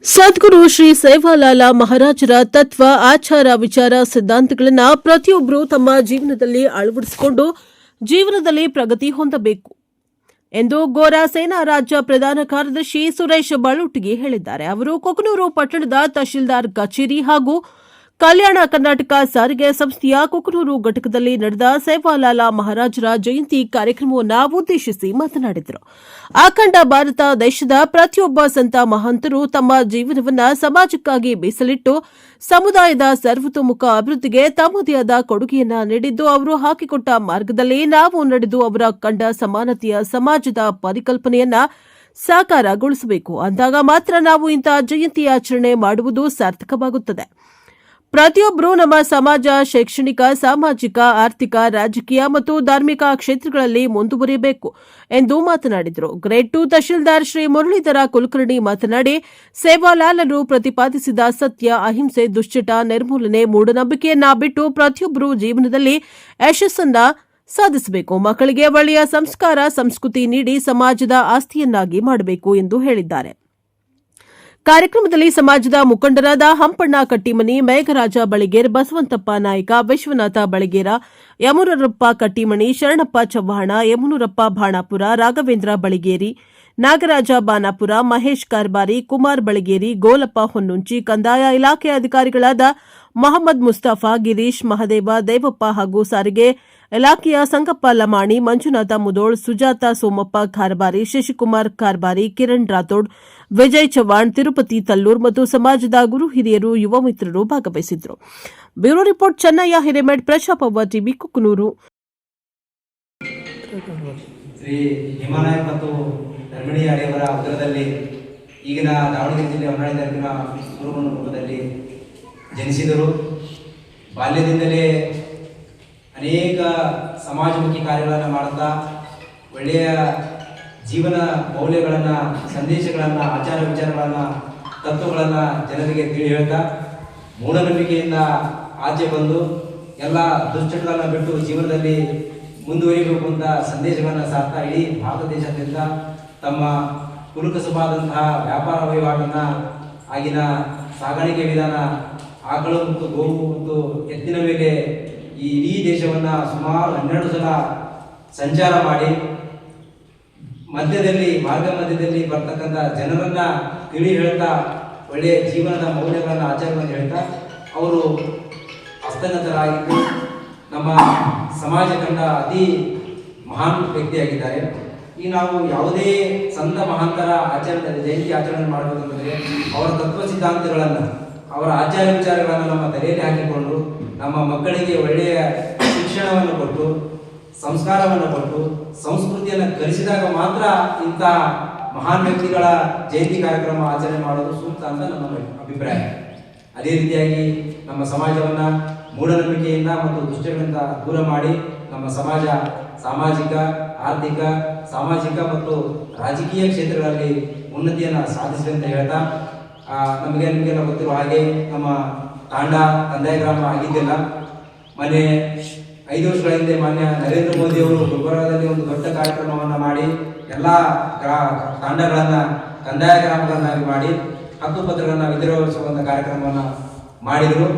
ಸದ್ಗುರು ಶ್ರೀ ಸೇವಾಲಾಲ ಮಹಾರಾಜರ ತತ್ವ ಆಚಾರ ವಿಚಾರ ಸಿದ್ಧಾಂತಗಳನ್ನು ಪ್ರತಿಯೊಬ್ಬರು ತಮ್ಮ ಜೀವನದಲ್ಲಿ ಅಳವಡಿಸಿಕೊಂಡು ಜೀವನದಲ್ಲಿ ಪ್ರಗತಿ ಹೊಂದಬೇಕು ಎಂದು ಗೋರಾ ಸೇನಾ ರಾಜ್ಯ ಪ್ರಧಾನ ಕಾರ್ಯದರ್ಶಿ ಸುರೇಶ್ ಬಾಳುಟಿಗಿ ಹೇಳಿದ್ದಾರೆ. ಅವರು ಕೊಕನೂರು ಪಟ್ಟಣದ ತಹಶೀಲ್ದಾರ್ ಕಚೇರಿ ಹಾಗೂ ಕಲ್ಯಾಣ ಕರ್ನಾಟಕ ಸಾರಿಗೆ ಸಂಸ್ಥೆಯ ಕೊಕನೂರು ಘಟಕದಲ್ಲಿ ನಡೆದ ಸೇವಾಲಾಲ ಮಹಾರಾಜರ ಜಯಂತಿ ಕಾರ್ಯಕ್ರಮವನ್ನು ಉದ್ದೇಶಿಸಿ ಮಾತನಾಡಿದರು. ಅಖಂಡ ಭಾರತ ದೇಶದ ಪ್ರತಿಯೊಬ್ಬ ಸಂತ ಮಹಂತರು ತಮ್ಮ ಜೀವನವನ್ನು ಸಮಾಜಕ್ಕಾಗಿ ಮೀಸಲಿಟ್ಟು ಸಮುದಾಯದ ಸರ್ವತೋಮುಖ ಅಭಿವೃದ್ಧಿಗೆ ತಮ್ಮದೇ ಆದ ಕೊಡುಗೆಯನ್ನು ನೀಡಿದ್ದು, ಅವರು ಹಾಕಿಕೊಟ್ಟ ಮಾರ್ಗದಲ್ಲಿ ನಾವು ನಡೆದು ಅವರ ಕಂಡ ಸಮಾನತೆಯ ಸಮಾಜದ ಪರಿಕಲ್ಪನೆಯನ್ನ ಸಾಕಾರಗೊಳಿಸಬೇಕು. ಅಂದಾಗ ಮಾತ್ರ ನಾವು ಇಂತಹ ಜಯಂತಿ ಆಚರಣೆ ಮಾಡುವುದು ಸಾರ್ಥಕವಾಗುತ್ತದೆ. ಪ್ರತಿಯೊಬ್ಬರೂ ನಮ್ಮ ಸಮಾಜ ಶೈಕ್ಷಣಿಕ, ಸಾಮಾಜಿಕ, ಆರ್ಥಿಕ, ರಾಜಕೀಯ ಮತ್ತು ಧಾರ್ಮಿಕ ಕ್ಷೇತ್ರಗಳಲ್ಲಿ ಮುಂದುವರಿಯಬೇಕು ಎಂದು ಮಾತನಾಡಿದರು. ಗ್ರೇಡ್ 2 ತಹಶೀಲ್ದಾರ್ ಶ್ರೀ ಮುರಳೀಧರ ಕುಲಕರ್ಣಿ ಮಾತನಾಡಿ, ಸೇವಾಲಾಲರು ಪ್ರತಿಪಾದಿಸಿದ ಸತ್ಯ, ಅಹಿಂಸೆ, ದುಶ್ಚಟ ನಿರ್ಮೂಲನೆ, ಮೂಢನಂಬಿಕೆಯನ್ನ ಬಿಟ್ಟು ಪ್ರತಿಯೊಬ್ಬರೂ ಜೀವನದಲ್ಲಿ ಯಶಸ್ಸನ್ನ ಸಾಧಿಸಬೇಕು. ಮಕ್ಕಳಿಗೆ ಒಳ್ಳೆಯ ಸಂಸ್ಕಾರ, ಸಂಸ್ಕೃತಿ ನೀಡಿ ಸಮಾಜದ ಆಸ್ತಿಯನ್ನಾಗಿ ಮಾಡಬೇಕು ಎಂದು ಹೇಳಿದ್ದಾರೆ. ಕಾರ್ಯಕ್ರಮದಲ್ಲಿ ಸಮಾಜದ ಮುಖಂಡರಾದ ಹಂಪಣ್ಣ ಕಟ್ಟಿಮನಿ, ಮೇಘರಾಜ ಬಳಿಗೇರ್, ಬಸವಂತಪ್ಪ ನಾಯ್ಕ, ವಿಶ್ವನಾಥ ಬಳಿಗೇರ, ಯಮುನೂರಪ್ಪ ಕಟ್ಟಿಮಣಿ, ಶರಣಪ್ಪ ಚವ್ಹಾಣ, ಯಮುನೂರಪ್ಪ ಭಾಣಾಪುರ, ರಾಘವೇಂದ್ರ ಬಳಿಗೇರಿ, ನಾಗರಾಜ ಬಾನಾಪುರ, ಮಹೇಶ್ ಕಾರ್ಬಾರಿ, ಕುಮಾರ್ ಬಳಿಗೇರಿ, ಗೋಲಪ್ಪ ಹೊನ್ನುಂಚಿ, ಕಂದಾಯ ಇಲಾಖೆ ಅಧಿಕಾರಿಗಳಾದ ಮೊಹಮ್ಮದ್ ಮುಸ್ತಫಾ, ಗಿರೀಶ್, ಮಹದೇವ, ದೇವಪ್ಪ ಹಾಗೂ ಸಾರಿಗೆ ಇಲಾಖೆಯ ಸಂಗಪ್ಪ ಲಮಾಣಿ, ಮಂಜುನಾಥ ಮುದೋಳ್, ಸುಜಾತ ಸೋಮಪ್ಪ ಕಾರ್ಬಾರಿ, ಶಶಿಕುಮಾರ್ ಕಾರ್ಬಾರಿ, ಕಿರಣ್ ರಾಥೋಡ್, ವಿಜಯ್ ಚವ್ಹಾಣ್, ತಿರುಪತಿ ತಲ್ಲೂರ್ ಮತ್ತು ಸಮಾಜದ ಗುರು ಹಿರಿಯರು, ಯುವ ಮಿತ್ರರು ಭಾಗವಹಿಸಿದ್ದರು. ಬ್ಯೂರೋ ರಿಪೋರ್ಟ್ ಚೆನ್ನಯ್ಯ ಹಿರೇಮೆಡ್, ಪ್ರಜಾಪವ ಟಿವಿ, ಕುಕನೂರು. ಶ್ರೀ ಹಿಮಾನಾಯಕ್ ಮತ್ತು ಧರ್ಮಿಣಿ ಅಡಿಯವರ ಉದರದಲ್ಲಿ ಈಗಿನ ದಾವಣಗೆರೆ ಜಿಲ್ಲೆ ಹೊನ್ನಾಳಿ ತಾಲೂಕಿನ ಕುರುಬನ ಕುಟುಂಬದಲ್ಲಿ ಜನಿಸಿದರು. ಬಾಲ್ಯದಿಂದಲೇ ಅನೇಕ ಸಮಾಜಮುಖಿ ಕಾರ್ಯಗಳನ್ನು ಮಾಡುತ್ತಾ ಒಳ್ಳೆಯ ಜೀವನ ಮೌಲ್ಯಗಳನ್ನು, ಸಂದೇಶಗಳನ್ನು, ಆಚಾರ ವಿಚಾರಗಳನ್ನು, ತತ್ವಗಳನ್ನು ಜನರಿಗೆ ತಿಳಿ ಹೇಳ್ತಾ ಮೂಢನಂಬಿಕೆಯಿಂದ ಆಚೆ ಬಂದು ಎಲ್ಲ ದುಶ್ಚಟಗಳನ್ನು ಬಿಟ್ಟು ಜೀವನದಲ್ಲಿ ಮುಂದುವರಿಬೇಕು ಅಂತ ಸಂದೇಶಗಳನ್ನು ಸಾರ್ತಾ ಇಡೀ ಭಾರತ ದೇಶಾದ್ಯಂತ ತಮ್ಮ ಕುಲಕಸುಬಾದಂತಹ ವ್ಯಾಪಾರ ವಹಿವಾಟನ್ನು, ಆಗಿನ ಸಾಗಾಣಿಕೆ ವಿಧಾನ, ಆಕಳು ಮತ್ತು ಗೋವು ಮತ್ತು ಎತ್ತಿನ ಮೇಲೆ ಈ ಇಡೀ ದೇಶವನ್ನು ಸುಮಾರು 12 ಸಲ ಸಂಚಾರ ಮಾಡಿ ಮಾರ್ಗ ಮಧ್ಯದಲ್ಲಿ ಬರ್ತಕ್ಕಂಥ ಜನರನ್ನ ತಿಳಿ ಹೇಳ್ತಾ ಒಳ್ಳೆಯ ಜೀವನದ ಮೌಲ್ಯಗಳನ್ನು, ಆಚಾರಗಳನ್ನು ಹೇಳ್ತಾ ಅವರು ಹಸ್ತಗತರಾಗಿದ್ದು ನಮ್ಮ ಸಮಾಜ ಕಂಡ ಅತಿ ಮಹಾನ್ ವ್ಯಕ್ತಿಯಾಗಿದ್ದಾರೆ. ಈ ನಾವು ಯಾವುದೇ ಸಂತ ಮಹಾಂತರ ಜಯಂತಿ ಆಚರಣೆ ಮಾಡಬೇಕಂತಂದರೆ ಅವರ ತತ್ವ ಸಿದ್ಧಾಂತಗಳನ್ನು, ಅವರ ಆಚಾರ ವಿಚಾರಗಳನ್ನು ನಮ್ಮ ತಲೆಯಲ್ಲಿ ಹಾಕಿಕೊಂಡು ನಮ್ಮ ಮಕ್ಕಳಿಗೆ ಒಳ್ಳೆಯ ಶಿಕ್ಷಣವನ್ನು ಕೊಟ್ಟು, ಸಂಸ್ಕಾರವನ್ನು ಕೊಟ್ಟು, ಸಂಸ್ಕೃತಿಯನ್ನು ಕಲಿಸಿದಾಗ ಮಾತ್ರ ಇಂಥ ಮಹಾನ್ ವ್ಯಕ್ತಿಗಳ ಜಯಂತಿ ಕಾರ್ಯಕ್ರಮ ಆಚರಣೆ ಮಾಡೋದು ಸೂಕ್ತ ಅಂತ ನಮ್ಮ ಅಭಿಪ್ರಾಯ. ಅದೇ ರೀತಿಯಾಗಿ ನಮ್ಮ ಸಮಾಜವನ್ನು ಮೂಢನಂಬಿಕೆಯಿಂದ ಮತ್ತು ದುಷ್ಟಗಳಿಂದ ದೂರ ಮಾಡಿ ನಮ್ಮ ಸಮಾಜ ಸಾಮಾಜಿಕ, ಆರ್ಥಿಕ, ಸಾಮಾಜಿಕ ಮತ್ತು ರಾಜಕೀಯ ಕ್ಷೇತ್ರಗಳಲ್ಲಿ ಉನ್ನತಿಯನ್ನು ಸಾಧಿಸಲಿ ಅಂತ ಹೇಳ್ತಾ, ನಿಮಗೆಲ್ಲ ಗೊತ್ತಿರುವ ಹಾಗೆ ನಮ್ಮ ತಾಂಡ ಕಂದಾಯ ಗ್ರಾಮ ಆಗಿದ್ದಿಲ್ಲ. ಮೊನ್ನೆ 5 ವರ್ಷಗಳ ಹಿಂದೆ ಮಾನ್ಯ ನರೇಂದ್ರ ಮೋದಿ ಅವರು ಗುಲ್ಬರ್ಗಾದಲ್ಲಿ ಒಂದು ದೊಡ್ಡ ಕಾರ್ಯಕ್ರಮವನ್ನು ಮಾಡಿ ಎಲ್ಲ ತಾಂಡಗಳನ್ನು ಕಂದಾಯ ಗ್ರಾಮಗಳನ್ನಾಗಿ ಮಾಡಿ ಹಕ್ಕುಪತ್ರಗಳನ್ನು ವಿತರಿಸುವಂಥ ಕಾರ್ಯಕ್ರಮವನ್ನು ಮಾಡಿದರು.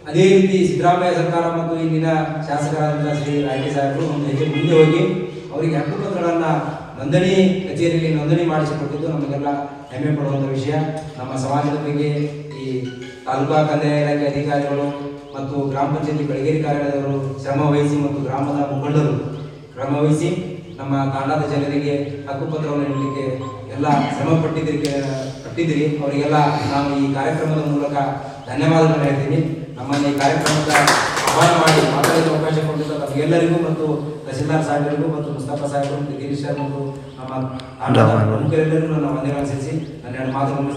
ಅದೇ ರೀತಿ ಸಿದ್ದರಾಮಯ್ಯ ಸರ್ಕಾರ ಮತ್ತು ಇಲ್ಲಿನ ಶಾಸಕರಾದಂಥ ಶ್ರೀ ರಾಜೇ ಸಾಹೇಬರು ಒಂದು ಹೆಜ್ಜೆ ಮುಂದೆ ಹೋಗಿ ಅವರಿಗೆ ಹಕ್ಕುಪತ್ರಗಳನ್ನು ನೋಂದಣಿ ಕಚೇರಿಯಲ್ಲಿ ನೋಂದಣಿ ಮಾಡಿಸಿಕೊಟ್ಟಿದ್ದು ನಮಗೆಲ್ಲ ಹೆಮ್ಮೆ ಪಡುವಂಥ ವಿಷಯ. ನಮ್ಮ ಸಮಾಜದ ಬಗ್ಗೆ ಈ ತಾಲೂಕಾ ಕಂದಾಯ ಇಲಾಖೆ ಅಧಿಕಾರಿಗಳು ಮತ್ತು ಗ್ರಾಮ ಪಂಚಾಯತಿ ಬೆಳಗೇರಿ ಕಾರ್ಯಾಲಯದವರು ಶ್ರಮ ವಹಿಸಿ ಮತ್ತು ಗ್ರಾಮದ ಮುಖಂಡರು ಶ್ರಮ ವಹಿಸಿ ನಮ್ಮ ತಾಂಡದ ಜನರಿಗೆ ಹಕ್ಕುಪತ್ರವನ್ನು ನೀಡಲಿಕ್ಕೆ ಎಲ್ಲ ಶ್ರಮ ಪಟ್ಟಿದ್ದೀರಿ. ಅವರಿಗೆಲ್ಲ ನಾವು ಈ ಕಾರ್ಯಕ್ರಮದ ಮೂಲಕ ಧನ್ಯವಾದಗಳನ್ನು ಹೇಳ್ತೀನಿ. ನಮ್ಮನ್ನು ಈ ಕಾರ್ಯಕ್ರಮದ ಆಹ್ವಾನ ಮಾಡಿ ಮಾತಾಡಲು ಅವಕಾಶ ಕೊಟ್ಟಿದ್ದ ತಮಗೆಲ್ಲರಿಗೂ ಮತ್ತು ತಹಶೀಲ್ದಾರ್ ಸಾಹೇಬರಿಗೂ ಮತ್ತು ಮುಸ್ತಫಾ ಸಾಹೇಬರು ಮತ್ತು ಗಿರೀಶ್ ಮತ್ತು ನಮ್ಮ ತಾಂಡದ ಪ್ರಮುಖರೆಲ್ಲರಿಗೂ ನನ್ನ ವಂದನೆಗಳನ್ನು ಸಲ್ಲಿಸಿ ನನ್ನ 2 ಮಾತುಗಳನ್ನು